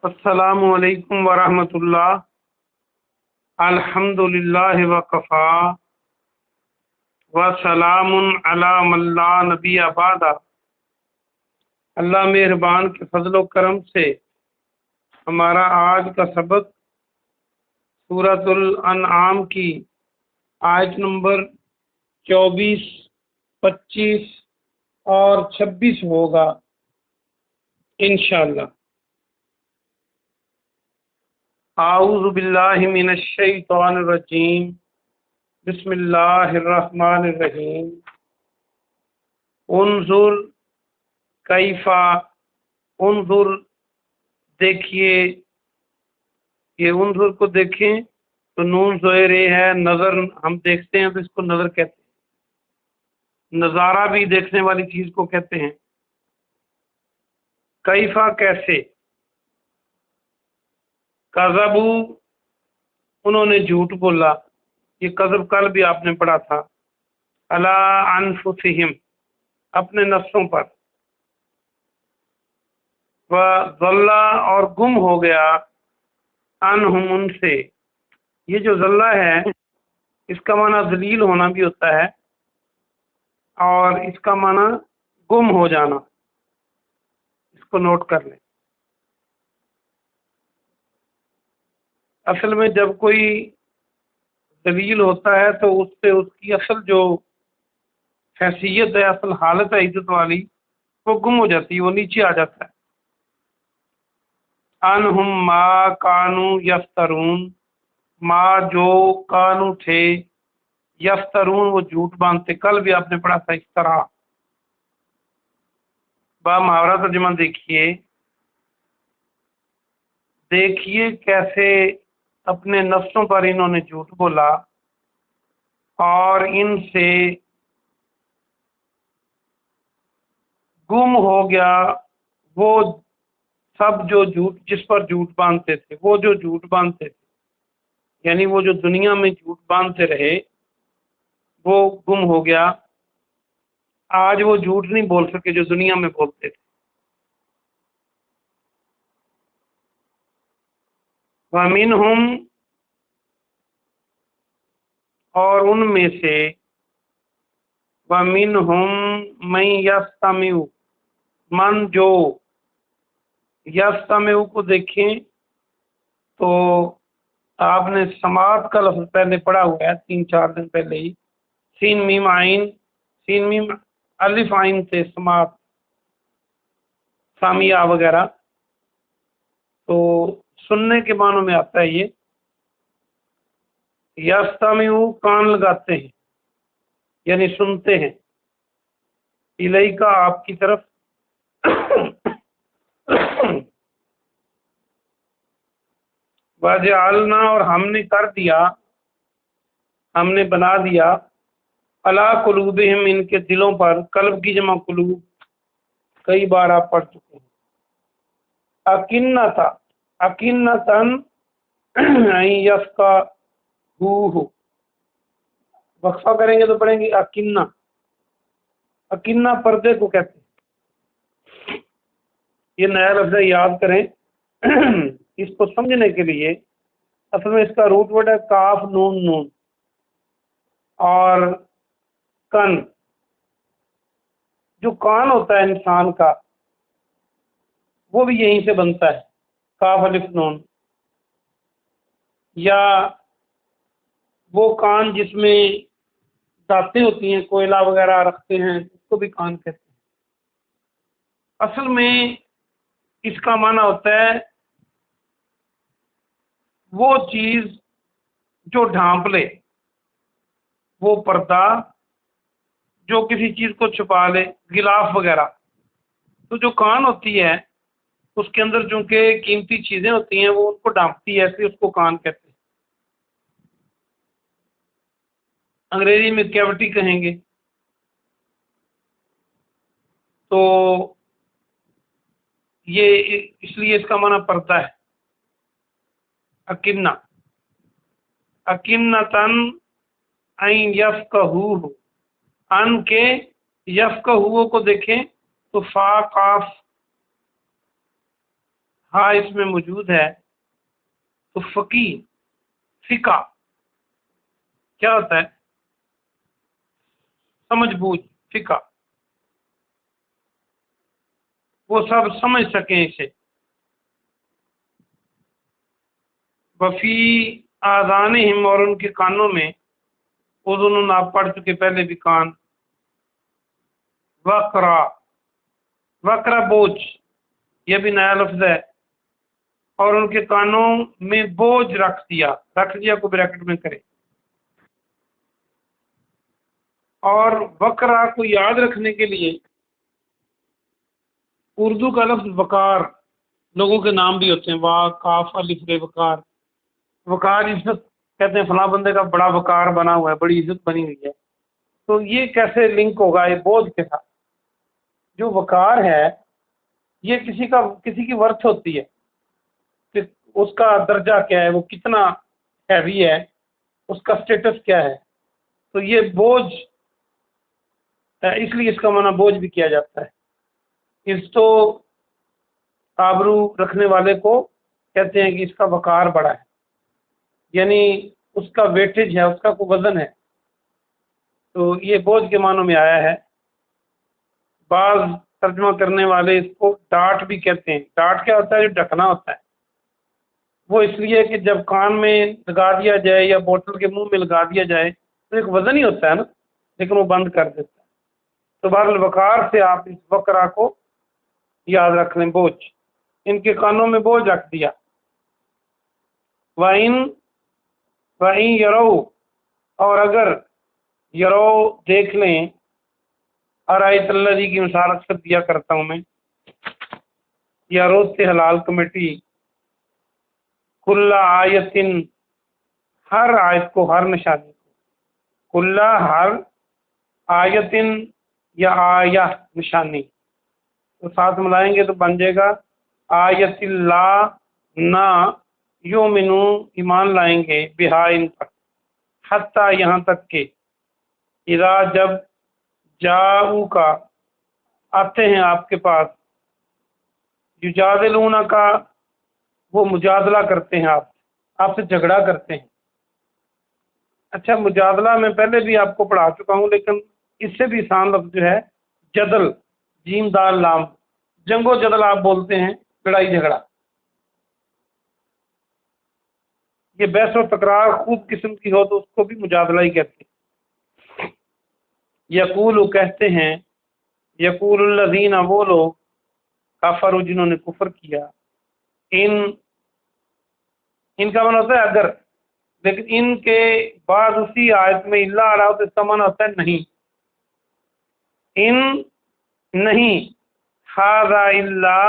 السلام علیکم ورحمۃ اللہ۔ الحمدللہ وکفا وسلام علی من لا نبی بعد۔ اللہ مہربان کے فضل و کرم سے ہمارا آج کا سبق سورۃ الانعام کی آیت نمبر 24، 25 اور 26 ہوگا انشاءاللہ۔ اعوذ باللہ من الشیطان الرجیم، بسم اللہ الرحمن الرحیم۔ انظر کیفا، انظر دیکھیے، یہ انظر کو دیکھیں تو نون زیر ہے، نظر ہم دیکھتے ہیں تو اس کو نظر کہتے ہیں، نظارہ بھی دیکھنے والی چیز کو کہتے ہیں۔ کیفا کیسے، کذبو انہوں نے جھوٹ بولا، یہ کذب کل بھی آپ نے پڑھا تھا، علی انفسہم اپنے نفسوں پر، وضل اور گم ہو گیا، عنہم ان سے۔ یہ جو ضلع ہے اس کا معنی ذلیل ہونا بھی ہوتا ہے اور اس کا معنی گم ہو جانا، اس کو نوٹ کر لیں۔ اصل میں جب کوئی ذلیل ہوتا ہے تو اس سے اس کی اصل جو حیثیت ہے، اصل حالت ہے عزت والی، وہ گم ہو جاتی ہے، وہ نیچے آ جاتا ہے۔ انہم ما کانو یفترون، ما جو کانو تھے، یفترون وہ جھوٹ باندھتے، کل بھی آپ نے پڑھا تھا اس طرح۔ با محاورہ ترجمہ دیکھیے، دیکھیے کیسے اپنے نفسوں پر انہوں نے جھوٹ بولا اور ان سے گم ہو گیا وہ سب جو جھوٹ، جس پر جھوٹ باندھتے تھے، وہ جو جھوٹ باندھتے تھے، یعنی وہ جو دنیا میں جھوٹ باندھتے رہے وہ گم ہو گیا۔ آج وہ جھوٹ نہیں بول سکے جو دنیا میں بولتے تھے۔ وَمِنْهُمْ اور ان میں سے، وَمِنْهُمْ مَن يَسْتَمِعُ من جو، یستمع کو دیکھیں تو آپ نے سماعت کا لفظ پہلے پڑھا ہوا ہے 3-4 دن پہلے ہی، سین میم عین، سین میم الف عین سے سماعت، سامیہ وغیرہ، تو سننے کے معنوں میں آتا ہے یہ۔ یستمع کان لگاتے ہیں یعنی سنتے ہیں، الیکا آپ کی طرف، وجعلنا اور ہم نے کر دیا، ہم نے بنا دیا، علی قلوبہم ان کے دلوں پر، قلب کی جمع قلوب، کئی بار آپ پڑھ چکے ہیں۔ اکنتا، اکنتن یفقہوہ، وقفہ کریں گے تو پڑھیں گے اکنہ، اکنہ پردے کو کہتے ہیں۔ یہ نیا لفظ ہے، یاد کریں۔ اس کو سمجھنے کے لیے اصل میں اس کا روٹ ورڈ ہے کاف نون نون، اور کن، جو کان ہوتا ہے انسان کا وہ بھی یہیں سے بنتا ہے، کاف الف نون، یا وہ کان جس میں دانتیں ہوتی ہیں، کوئلہ وغیرہ رکھتے ہیں، اس کو بھی کان کہتے ہیں۔ اصل میں اس کا معنی ہوتا ہے وہ چیز جو ڈھانپ لے، وہ پردہ جو کسی چیز کو چھپا لے، غلاف وغیرہ۔ تو جو کان ہوتی ہے اس کے اندر چونکہ قیمتی چیزیں ہوتی ہیں، وہ ان کو ڈھانپتی ہے، ایسے اس کو کان کہتے ہیں۔ انگریزی میں کیوٹی کہیں گے۔ تو یہ اس لیے اس کا معنی پردہ ہے، اکنہ، اکنتن این یفقہوہ، ان کے یفقہوہ کو دیکھیں تو فا قاف ہاں اس میں موجود ہے، تو فقیہ، فقہ کیا ہوتا ہے؟ سمجھ بوجھ، فقہ، وہ سب سمجھ سکیں اسے۔ وفی آذانہم، اور ان کے کانوں میں، اذن آپ پڑھ چکے پہلے بھی کان، وقرا، وقرا بوجھ، یہ بھی نیا لفظ ہے، اور ان کے کانوں میں بوجھ رکھ دیا، رکھ دیا کو بریکٹ میں کرے۔ اور وقرا کو یاد رکھنے کے لیے اردو کا لفظ وقار، لوگوں کے نام بھی ہوتے ہیں، وا کاف الف رے، وقار، وقار عزت، کہتے ہیں فلاں بندے کا بڑا وقار بنا ہوا ہے، بڑی عزت بنی ہوئی ہے۔ تو یہ کیسے لنک ہوگا یہ بوجھ کے ساتھ؟ جو وقار ہے یہ کسی کی ورتھ ہوتی ہے کہ اس کا درجہ کیا ہے، وہ کتنا ہیوی ہے، اس کا سٹیٹس کیا ہے۔ تو یہ بوجھ ہے، اس لیے اس کا معنی بوجھ بھی کیا جاتا ہے۔ اس تو آبرو رکھنے والے کو کہتے ہیں کہ اس کا وقار بڑا ہے، یعنی اس کا ویٹیج ہے، اس کا کوئی وزن ہے۔ تو یہ بوجھ کے معنوں میں آیا ہے۔ بعض ترجمہ کرنے والے اس کو ڈاٹ بھی کہتے ہیں۔ ڈاٹ کیا ہوتا ہے؟ جو ڈھکنا ہوتا ہے، وہ اس لیے کہ جب کان میں لگا دیا جائے یا بوتل کے منہ میں لگا دیا جائے تو ایک وزن ہی ہوتا ہے نا، لیکن وہ بند کر دیتا ہے۔ تو بہرحال وقار سے آپ اس وقرا کو یاد رکھ لیں، بوجھ، ان کے کانوں میں بوجھ رکھ دیا۔ وَإِن یرو، اور اگر یرو دیکھ لیں، ارایت الذی کی مثال اکثر دیا کرتا ہوں میں، یا روز سے حلال کمیٹی، کل آیتن، ہر آیت کو، ہر نشانی کو، کل ہر آیتن یا آیہ نشانی، تو ساتھ ملائیں گے تو بن جائے گا آیت اللہ نا یومنو، ایمان لائیں گے، بہا ان پر، حتیٰ یہاں تک کہ اذا جب جاؤ کا آتے ہیں آپ کے پاس، یجادلون کا وہ مجادلہ کرتے ہیں، آپ سے جھگڑا کرتے ہیں۔ اچھا، مجادلہ میں پہلے بھی آپ کو پڑھا چکا ہوں، لیکن اس سے بھی آسان لفظ جو ہے جدل، جیم دال لام، جنگ و جدل آپ بولتے ہیں، لڑائی جھگڑا، یہ بحث و تکرار خوب قسم کی ہو تو اس کو بھی مجادلہ ہی کہتے ہیں۔ یقول، کہتے ہیں، یقول الذین، وہ لوگ، کفروا، جنہوں نے کفر کیا، ان کا معنی ہوتا ہے اگر، لیکن ان کے بعد اسی آیت میں اللہ آ رہا ہو تو اس کا معنی ہوتا ہے نہیں، ان نہیں، ھذا الا،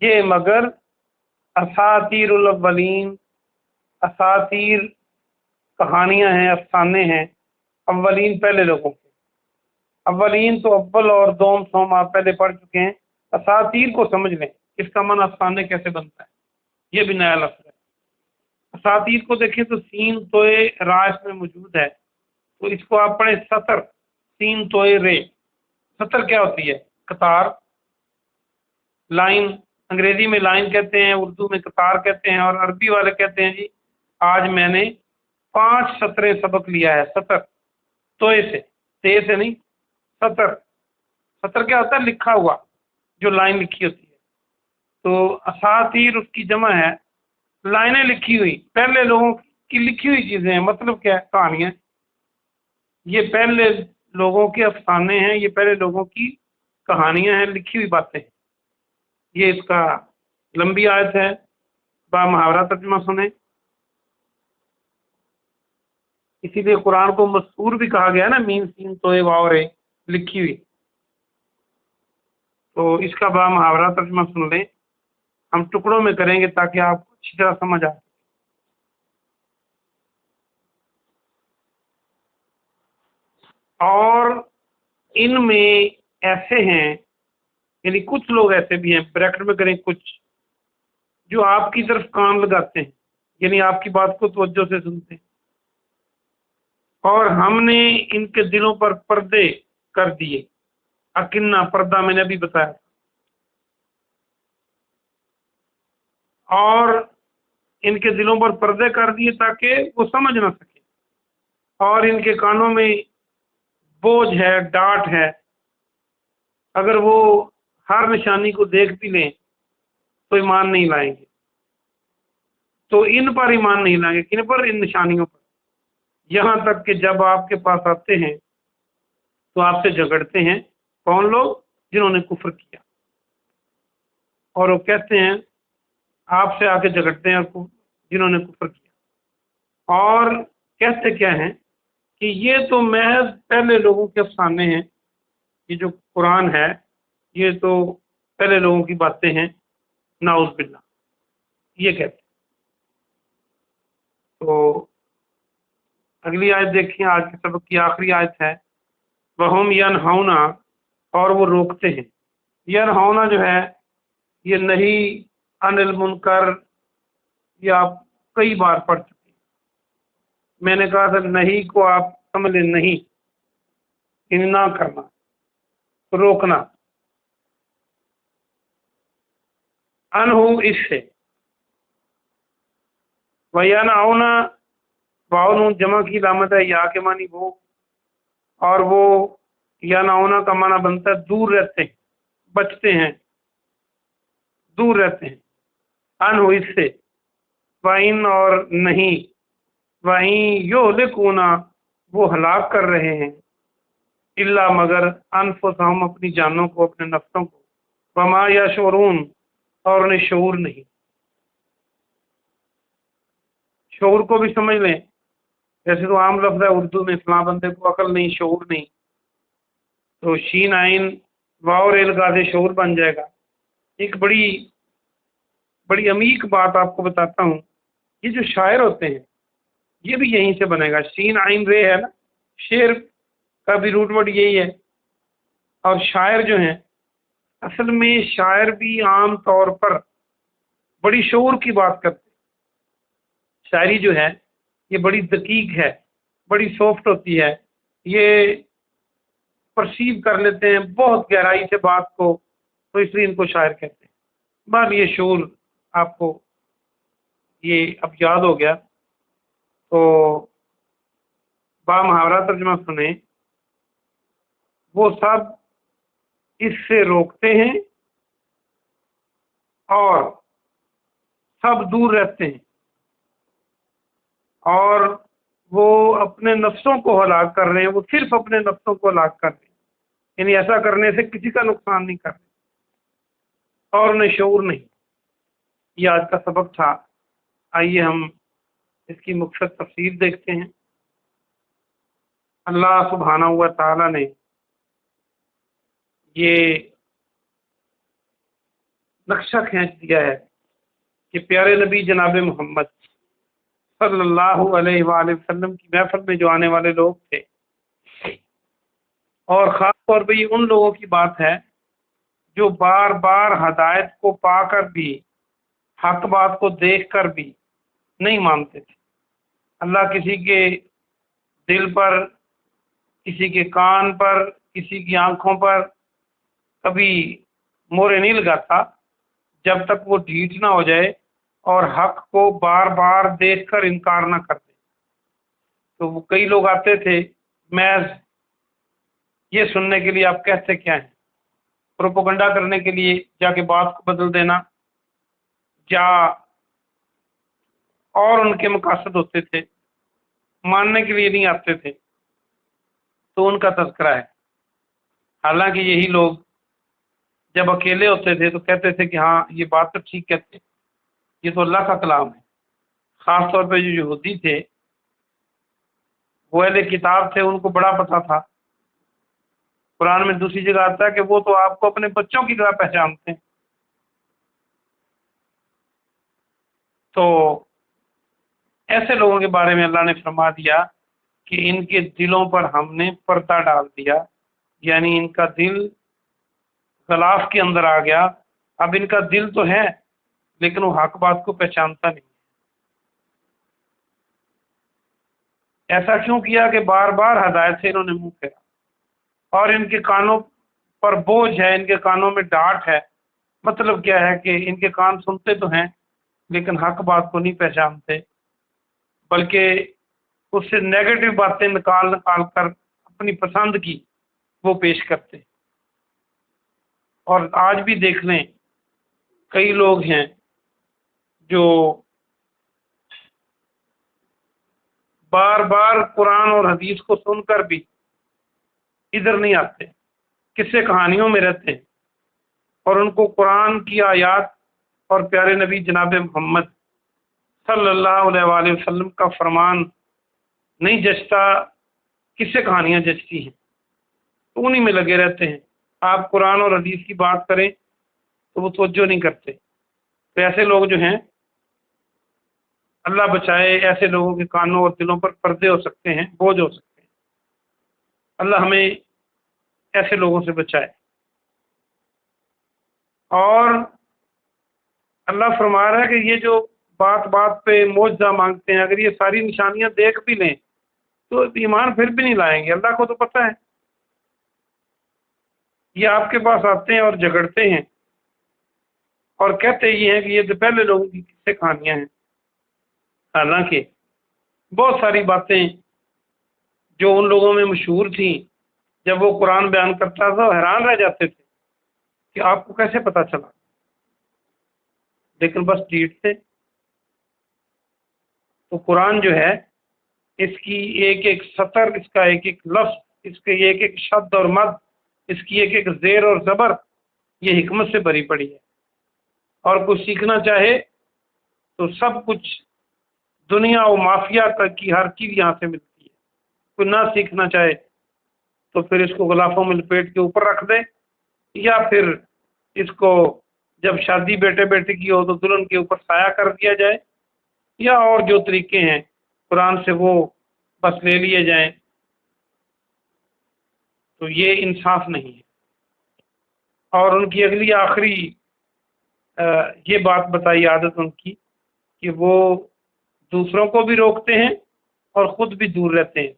یہ مگر، اساطیر الاولین، اساطیر کہانیاں ہیں، افسانے ہیں، اولین پہلے لوگوں کے۔ اولین تو اول اور دوم سوم آپ پہلے پڑھ چکے ہیں۔ اساطیر کو سمجھ لیں، اس کا معنی افسانے کیسے بنتا ہے، یہ بھی نیا لفظ ہے۔ اساطیر کو دیکھیں تو سین توئے را اس میں موجود ہے، تو اس کو آپ پڑھیں سطر، سین توئے رے۔ سطر کیا ہوتی ہے؟ قطار، لائن، انگریزی میں لائن کہتے ہیں، اردو میں قطار کہتے ہیں، اور عربی والے کہتے ہیں جی آج میں نے 5 سطریں سبق لیا ہے۔ سطر توئے سے، تے سے نہیں، سطر، سطر کیا ہوتا ہے؟ لکھا ہوا، جو لائن لکھی ہوتی ہے۔ تو اساطیر اس کی جمع ہے، لائنیں لکھی ہوئی، پہلے لوگوں کی لکھی ہوئی چیزیں ہیں۔ مطلب کیا ہے؟ کہانیاں، یہ پہلے لوگوں کے افسانے ہیں، یہ پہلے لوگوں کی کہانیاں ہیں، لکھی ہوئی باتیں۔ یہ اس کا لمبی آیت ہے، با محاورہ ترجمہ سنیں۔ اسی لیے قرآن کو مستور بھی کہا گیا نا، مین سین توئے واو رے، لکھی ہوئی۔ تو اس کا با محاورہ ترجمہ سن لیں، ہم ٹکڑوں میں کریں گے تاکہ آپ کو اچھی طرح سمجھ آئے۔ اور ان میں ایسے ہیں، یعنی کچھ لوگ ایسے بھی ہیں، بریکٹ میں کریں کچھ، جو آپ کی طرف کان لگاتے ہیں، یعنی آپ کی بات کو توجہ سے سنتے ہیں، اور ہم نے ان کے دلوں پر پردے کر دیے۔ اکنہ، پردہ میں نے ابھی بتایا۔ اور ان کے دلوں پر پردے کر دیے تاکہ وہ سمجھ نہ سکے، اور ان کے کانوں میں بوجھ ہے، ڈانٹ ہے، اگر وہ ہر نشانی کو دیکھ بھی لیں تو ایمان نہیں لائیں گے۔ تو ان پر ایمان نہیں لائیں گے، کن پر؟ ان نشانیوں پر، یہاں تک کہ جب آپ کے پاس آتے ہیں تو آپ سے جھگڑتے ہیں۔ کون لوگ؟ جنہوں نے کفر کیا، اور وہ کہتے ہیں آپ سے آ کے جھگڑتے ہیں جنہوں نے کفر کیا، اور کہتے کیا ہیں کہ یہ تو محض پہلے لوگوں کے افسانے ہیں، یہ جو قرآن ہے یہ تو پہلے لوگوں کی باتیں ہیں، نعوذ باللہ، یہ کہتے ہیں۔ تو اگلی آیت دیکھیں، آج کے سبق کی آخری آیت ہے، وَهُمْ يَنْهَوْنَ، اور وہ روکتے ہیں۔ ینہونا جو ہے یہ نہی عن المنکر، یہ آپ کئی بار پڑھ چکے ہیں۔ میں نے کہا تھا نہیں کو آپ سمجھ لیں، نہیں یعنی نہ کرنا، روکنا، انہو اس سے، وَيَنْهَوْنَ واؤن جمع کی علامت ہے، یا کے معنی وہ، اور وہ ینہونا کا معنی بنتا ہے دور رہتے ہیں، بچتے ہیں، دور رہتے ہیں، انہو اس سے، وَإِنْ اور نہیں، وَإِنْ يُهْلِكُونَ وہ ہلاک کر رہے ہیں، الا مگر انفسہم اپنی جانوں کو، اپنے نفسوں کو، وما یشعرون اور انہیں شعور نہیں۔ شعور کو بھی سمجھ لیں، جیسے تو عام لفظ ہے اردو میں، فلاں بندے کو عقل نہیں، شعور نہیں، تو شین عین واو ریل گاز شعور بن جائے گا۔ ایک بڑی عمیق بات آپ کو بتاتا ہوں، یہ جو شاعر ہوتے ہیں یہ بھی یہیں سے بنے گا، شین عین رے ہے نا، شعر کا بھی روٹ ورڈ یہی ہے، اور شاعر جو ہیں اصل میں شاعر بھی عام طور پر بڑی شعور کی بات کرتے ہیں۔ شاعری جو ہے یہ بڑی دقیق ہے، بڑی سافٹ ہوتی ہے، یہ پرسیو کر لیتے ہیں بہت گہرائی سے بات کو، تو اس لیے ان کو شاعر کہتے ہیں۔ بہرحال یہ شعور آپ کو یہ اب یاد ہو گیا، تو با محاورہ ترجمہ سنیں، وہ سب اس سے روکتے ہیں اور سب دور رہتے ہیں، اور وہ اپنے نفسوں کو ہلاک کر رہے ہیں، وہ صرف اپنے نفسوں کو ہلاک کر رہے ہیں، یعنی ایسا کرنے سے کسی کا نقصان نہیں کر رہے، اور انہیں شعور نہیں۔ یہ آج کا سبق تھا، آئیے ہم اس کی مختصر تفسیر دیکھتے ہیں۔ اللہ سبحانہ و تعالی نے یہ نقشہ کھینچ دیا ہے کہ پیارے نبی جناب محمد صلی اللہ علیہ وآلہ وسلم کی محفل میں جو آنے والے لوگ تھے، اور خاص طور پہ یہ ان لوگوں کی بات ہے جو بار بار ہدایت کو پا کر بھی، حق بات کو دیکھ کر بھی نہیں مانتے تھے۔ اللہ کسی کے دل پر، کسی کے کان پر، کسی کی آنکھوں پر کبھی مورے نہیں لگاتا جب تک وہ ڈھیٹ نہ ہو جائے اور حق کو بار بار دیکھ کر انکار نہ کر دے۔ تو وہ کئی لوگ آتے تھے محض یہ سننے کے لیے آپ کہتے کیا ہیں، پروپوگنڈا کرنے کے لیے جا کے بات کو بدل دینا، یا اور ان کے مقاصد ہوتے تھے، ماننے کے لیے نہیں آتے تھے، تو ان کا تذکرہ ہے۔ حالانکہ یہی لوگ جب اکیلے ہوتے تھے تو کہتے تھے کہ ہاں یہ بات تو ٹھیک کہتے، یہ تو اللہ کا کلام ہے۔ خاص طور پہ جو یہودی تھے، وہ اہل کتاب تھے، ان کو بڑا پتہ تھا۔ قرآن میں دوسری جگہ آتا ہے کہ وہ تو آپ کو اپنے بچوں کی طرح پہچانتے ہیں۔ تو ایسے لوگوں کے بارے میں اللہ نے فرما دیا کہ ان کے دلوں پر ہم نے پردہ ڈال دیا، یعنی ان کا دل غلاف کے اندر آ گیا۔ اب ان کا دل تو ہے لیکن وہ حق بات کو پہچانتا نہیں۔ ایسا کیوں کیا کہ بار بار ہدایت سے انہوں نے منہ پھیرا، اور ان کے کانوں پر بوجھ ہے، ان کے کانوں میں ڈانٹ ہے۔ مطلب کیا ہے کہ ان کے کان سنتے تو ہیں لیکن حق بات کو نہیں پہچانتے، بلکہ اس سے نیگیٹو باتیں نکال کر اپنی پسند کی وہ پیش کرتے۔ اور آج بھی دیکھ لیں کئی لوگ ہیں جو بار بار قرآن اور حدیث کو سن کر بھی ادھر نہیں آتے، قصے کہانیوں میں رہتے ہیں، اور ان کو قرآن کی آیات اور پیارے نبی جناب محمد صلی اللہ علیہ وآلہ وسلم کا فرمان نہیں جچتا، قصے کہانیاں جچتی ہیں، تو انہی میں لگے رہتے ہیں۔ آپ قرآن اور حدیث کی بات کریں تو وہ توجہ نہیں کرتے۔ تو ایسے لوگ جو ہیں، اللہ بچائے، ایسے لوگوں کے کانوں اور دلوں پر پردے ہو سکتے ہیں، بوجھ ہو سکتے ہیں۔ اللہ ہمیں ایسے لوگوں سے بچائے۔ اور اللہ فرما رہا ہے کہ یہ جو بات بات پہ معجزہ مانگتے ہیں، اگر یہ ساری نشانیاں دیکھ بھی لیں تو ایمان پھر بھی نہیں لائیں گے۔ اللہ کو تو پتہ ہے، یہ آپ کے پاس آتے ہیں اور جھگڑتے ہیں اور کہتے یہ ہیں کہ یہ تو پہلے لوگوں کی قصے کہانیاں ہیں۔ حالانکہ بہت ساری باتیں جو ان لوگوں میں مشہور تھیں، جب وہ قرآن بیان کرتا تھا حیران رہ جاتے تھے کہ آپ کو کیسے پتہ چلا، لیکن بس ڈیٹتے۔ تو قرآن جو ہے، اس کی ایک ایک سطر، اس کا ایک ایک لفظ، اس کے ایک ایک شد اور مد، اس کی ایک ایک زیر اور زبر، یہ حکمت سے بھری پڑی ہے۔ اور کوئی سیکھنا چاہے تو سب کچھ دنیا و مافیا کی ہر چیز یہاں سے ملتی ہے۔ کوئی نہ سیکھنا چاہے تو پھر اس کو غلافوں میں لپیٹ کے اوپر رکھ دے، یا پھر اس کو جب شادی بیٹے بیٹے کی ہو تو دلہن کے اوپر سایہ کر دیا جائے، یا اور جو طریقے ہیں قرآن سے وہ بس لے لیے جائیں، تو یہ انصاف نہیں ہے۔ اور ان کی اگلی آخری یہ بات بتائی عادت ان کی کہ وہ دوسروں کو بھی روکتے ہیں اور خود بھی دور رہتے ہیں۔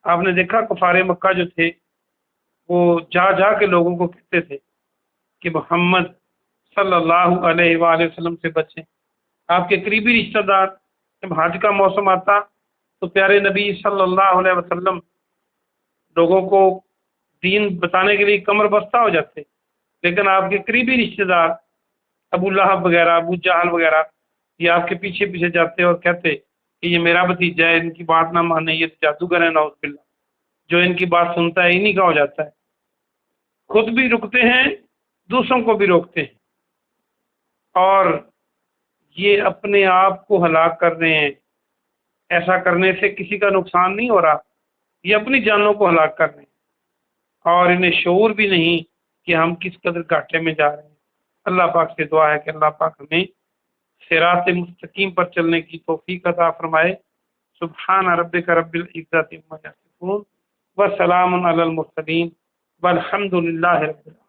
آپ نے دیکھا کفار مکہ جو تھے، وہ جا جا کے لوگوں کو کہتے تھے کہ محمد صلی اللہ علیہ وآلہ وسلم سے بچیں۔ آپ کے قریبی رشتہ دار جب حج کا موسم آتا تو پیارے نبی صلی اللہ علیہ وسلم لوگوں کو دین بتانے کے لیے کمر بستہ ہو جاتے، لیکن آپ کے قریبی رشتہ دار ابو لہب وغیرہ، ابو جہل وغیرہ، یہ آپ کے پیچھے پیچھے جاتے اور کہتے کہ یہ میرا بھتیجا ہے، ان کی بات نہ مانے، یہ جادوگر ہے، نعوذ باللہ، جو ان کی بات سنتا ہے انہی کا ہو جاتا ہے۔ خود بھی رکتے ہیں، دوسروں کو بھی روکتے ہیں، اور یہ اپنے آپ کو ہلاک کر رہے ہیں۔ ایسا کرنے سے کسی کا نقصان نہیں ہو رہا، یہ اپنی جانوں کو ہلاک کر رہے ہیں، اور انہیں شعور بھی نہیں کہ ہم کس قدر گھاٹے میں جا رہے ہیں۔ اللہ پاک سے دعا ہے کہ اللہ پاک ہمیں صراط مستقیم پر چلنے کی توفیق عطا فرمائے۔ سبحان ربک رب العزت عما یصفون وسلام علی المرسلین والحمد للہ رب العالمین۔